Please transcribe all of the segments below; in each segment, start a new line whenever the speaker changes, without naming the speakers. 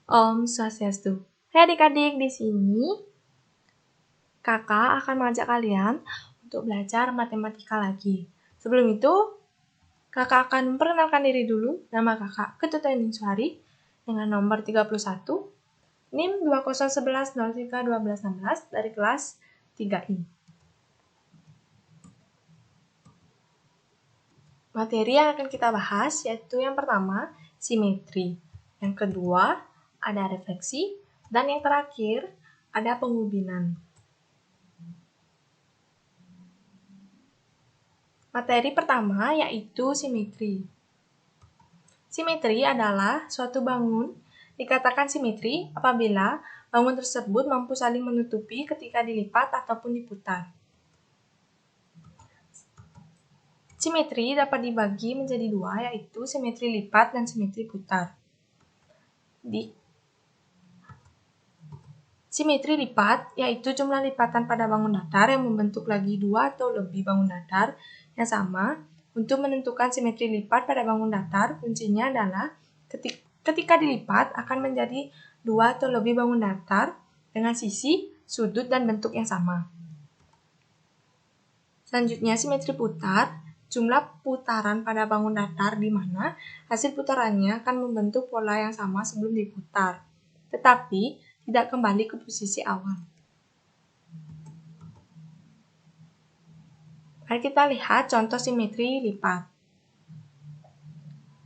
Om Swastiastu. Hai adik-adik, di sini kakak akan mengajak kalian untuk belajar matematika lagi. Sebelum itu, kakak akan memperkenalkan diri dulu. Nama kakak Ketuta Suhari dengan nomor 31, NIM 2011031216 dari kelas 3I. Materi yang akan kita bahas yaitu yang pertama, simetri. Yang kedua, ada refleksi. Dan yang terakhir, ada pengubinan. Materi pertama yaitu simetri. Simetri adalah suatu bangun dikatakan simetri apabila bangun tersebut mampu saling menutupi ketika dilipat ataupun diputar. Simetri dapat dibagi menjadi dua, yaitu simetri lipat dan simetri putar. Simetri lipat yaitu jumlah lipatan pada bangun datar yang membentuk lagi dua atau lebih bangun datar yang sama. Untuk menentukan simetri lipat pada bangun datar, kuncinya adalah ketika dilipat akan menjadi dua atau lebih bangun datar dengan sisi, sudut, dan bentuk yang sama. Selanjutnya, simetri putar, jumlah putaran pada bangun datar di mana hasil putarannya akan membentuk pola yang sama sebelum diputar, tetapi tidak kembali ke posisi awal. Mari kita lihat contoh simetri lipat.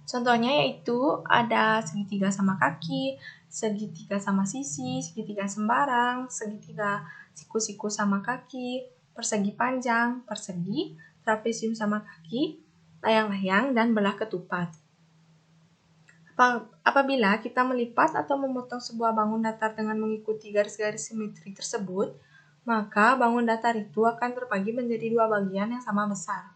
Contohnya yaitu ada segitiga sama kaki, segitiga sama sisi, segitiga sembarang, segitiga siku-siku sama kaki, persegi panjang, persegi, trapesium sama kaki, layang-layang, dan belah ketupat. Apabila kita melipat atau memotong sebuah bangun datar dengan mengikuti garis-garis simetri tersebut, maka bangun datar itu akan terbagi menjadi dua bagian yang sama besar.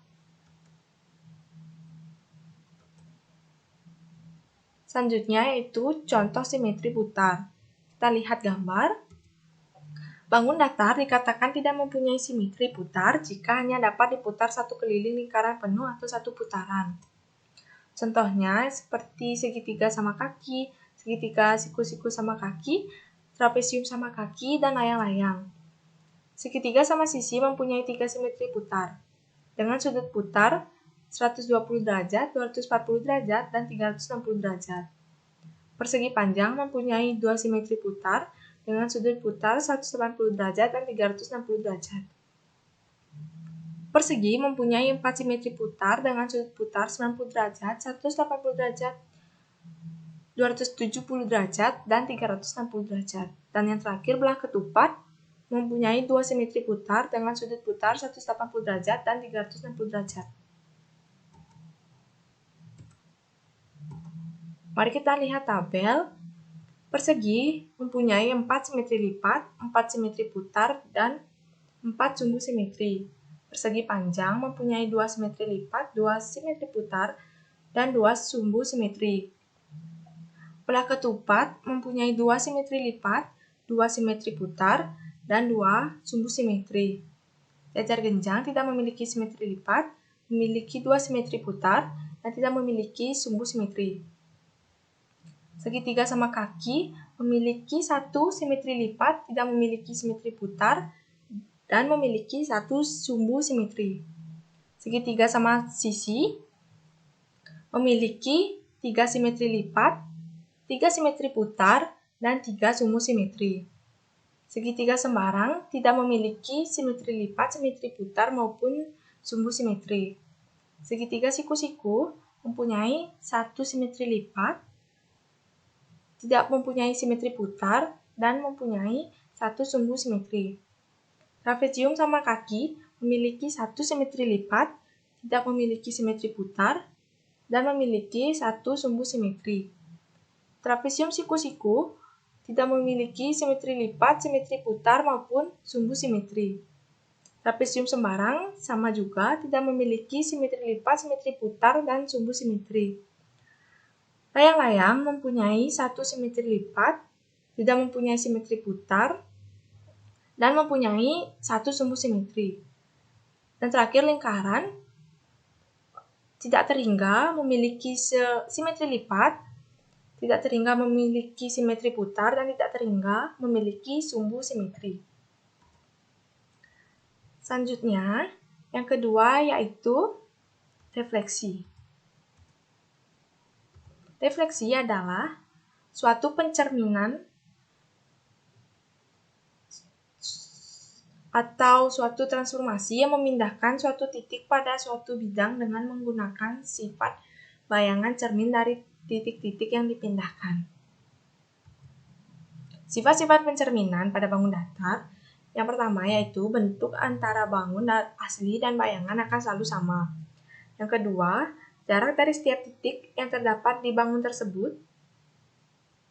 Selanjutnya yaitu contoh simetri putar. Kita lihat gambar. Bangun datar dikatakan tidak mempunyai simetri putar jika hanya dapat diputar satu keliling lingkaran penuh atau satu putaran. Contohnya seperti segitiga sama kaki, segitiga siku-siku sama kaki, trapesium sama kaki, dan layang-layang. Segitiga sama sisi mempunyai 3 simetri putar dengan sudut putar 120 derajat, 240 derajat, dan 360 derajat. Persegi panjang mempunyai 2 simetri putar dengan sudut putar 180 derajat dan 360 derajat. Persegi mempunyai 4 simetri putar dengan sudut putar 90 derajat, 180 derajat, 270 derajat, dan 360 derajat. Dan yang terakhir, belah ketupat mempunyai 2 simetri putar dengan sudut putar 180 derajat dan 360 derajat. Mari kita lihat tabel. Persegi mempunyai 4 simetri lipat, 4 simetri putar, dan 4 sumbu simetri. Persegi panjang mempunyai 2 simetri lipat, 2 simetri putar, dan 2 sumbu simetri. Belah ketupat mempunyai 2 simetri lipat, 2 simetri putar, dan 2 sumbu simetri. Jajar genjang tidak memiliki simetri lipat, memiliki 2 simetri putar, dan tidak memiliki sumbu simetri. Segitiga sama kaki memiliki 1 simetri lipat, tidak memiliki simetri putar, dan memiliki 1 sumbu simetri. Segitiga sama sisi memiliki 3 simetri lipat, 3 simetri putar, dan 3 sumbu simetri. Segitiga sembarang tidak memiliki simetri lipat, simetri putar, maupun sumbu simetri. Segitiga siku-siku mempunyai 1 simetri lipat, tidak mempunyai simetri putar, dan mempunyai 1 sumbu simetri. Trapesium sama kaki memiliki 1 simetri lipat, tidak memiliki simetri putar, dan memiliki 1 sumbu simetri. Trapesium siku-siku tidak memiliki simetri lipat, simetri putar, maupun sumbu simetri. Trapesium sembarang sama juga tidak memiliki simetri lipat, simetri putar, dan sumbu simetri. Layang-layang mempunyai 1 simetri lipat, tidak mempunyai simetri putar, dan mempunyai 1 sumbu simetri. Dan terakhir, lingkaran tidak terhingga memiliki simetri lipat, tidak terhingga memiliki simetri putar, dan tidak terhingga memiliki sumbu simetri. Selanjutnya, yang kedua yaitu refleksi. Refleksi adalah suatu pencerminan atau suatu transformasi yang memindahkan suatu titik pada suatu bidang dengan menggunakan sifat bayangan cermin dari titik-titik yang dipindahkan. Sifat-sifat pencerminan pada bangun datar, yang pertama yaitu bentuk antara bangun asli dan bayangan akan selalu sama. Yang kedua, jarak dari setiap titik yang terdapat di bangun tersebut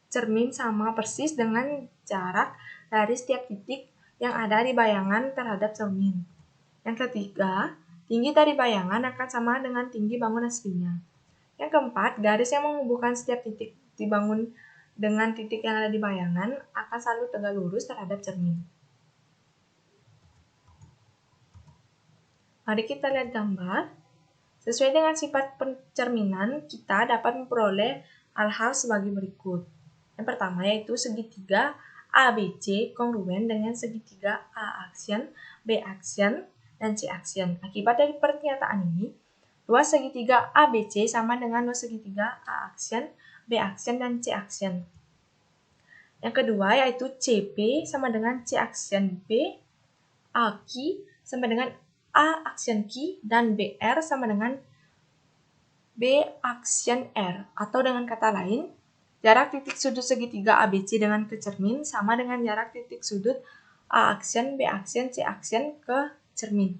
cermin sama persis dengan jarak dari setiap titik yang ada di bayangan terhadap cermin. Yang ketiga, tinggi dari bayangan akan sama dengan tinggi bangun aslinya. Yang keempat, garis yang menghubungkan setiap titik di bangun dengan titik yang ada di bayangan akan selalu tegak lurus terhadap cermin. Mari kita lihat gambar. Sesuai dengan sifat pencerminan, kita dapat memperoleh hal-hal sebagai berikut. Yang pertama yaitu segitiga ABC kongruen dengan segitiga A aksen, B aksen, dan C aksen. Akibat dari pernyataan ini, luas segitiga ABC sama dengan luas segitiga A aksen, B aksen, dan C aksen. Yang kedua yaitu CP sama dengan C aksen B, AQ sama dengan A aksen Q, dan BR sama dengan B aksen R. Atau dengan kata lain, jarak titik sudut segitiga ABC dengan ke cermin sama dengan jarak titik sudut A aksen, B aksen, C aksen ke cermin.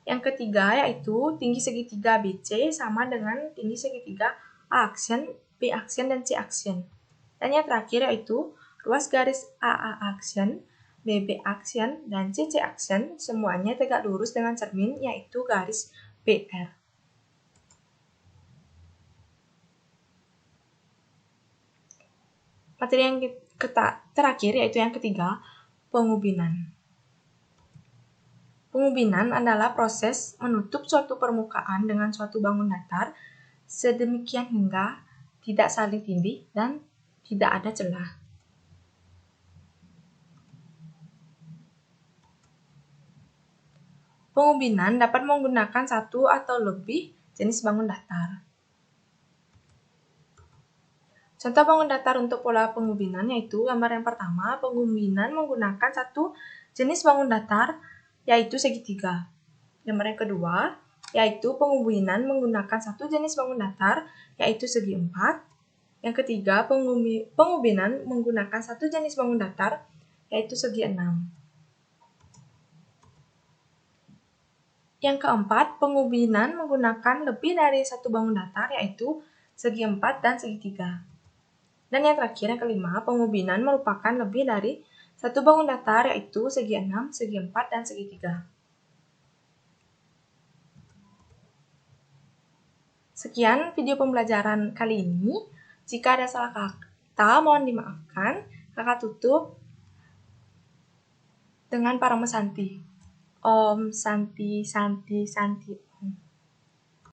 Yang ketiga yaitu tinggi segitiga BC sama dengan tinggi segitiga A aksen, B aksen, dan C aksen. Dan yang terakhir yaitu ruas garis AA aksen, BB aksen, dan CC aksen semuanya tegak lurus dengan cermin yaitu garis BR. Materi yang terakhir yaitu yang ketiga, pengubinan. Pengubinan adalah proses menutup suatu permukaan dengan suatu bangun datar sedemikian hingga tidak saling tindih dan tidak ada celah. Pengubinan dapat menggunakan satu atau lebih jenis bangun datar. Contoh bangun datar untuk pola pengubinan yaitu gambar yang pertama, pengubinan menggunakan satu jenis bangun datar yaitu segitiga. Gambar yang kedua yaitu pengubinan menggunakan satu jenis bangun datar yaitu segi empat. Yang ketiga, pengubinan menggunakan satu jenis bangun datar yaitu segi 6. Yang keempat, pengubinan menggunakan lebih dari satu bangun datar yaitu segi 4 dan segi 3. Dan yang terakhir, yang kelima, pengubinan merupakan lebih dari satu bangun datar yaitu segi 6, segi 4, dan segi 3. Sekian video pembelajaran kali ini. Jika ada salah kata, mohon dimaafkan. Kakak tutup dengan Parama Santi. Om Santi Santi Santi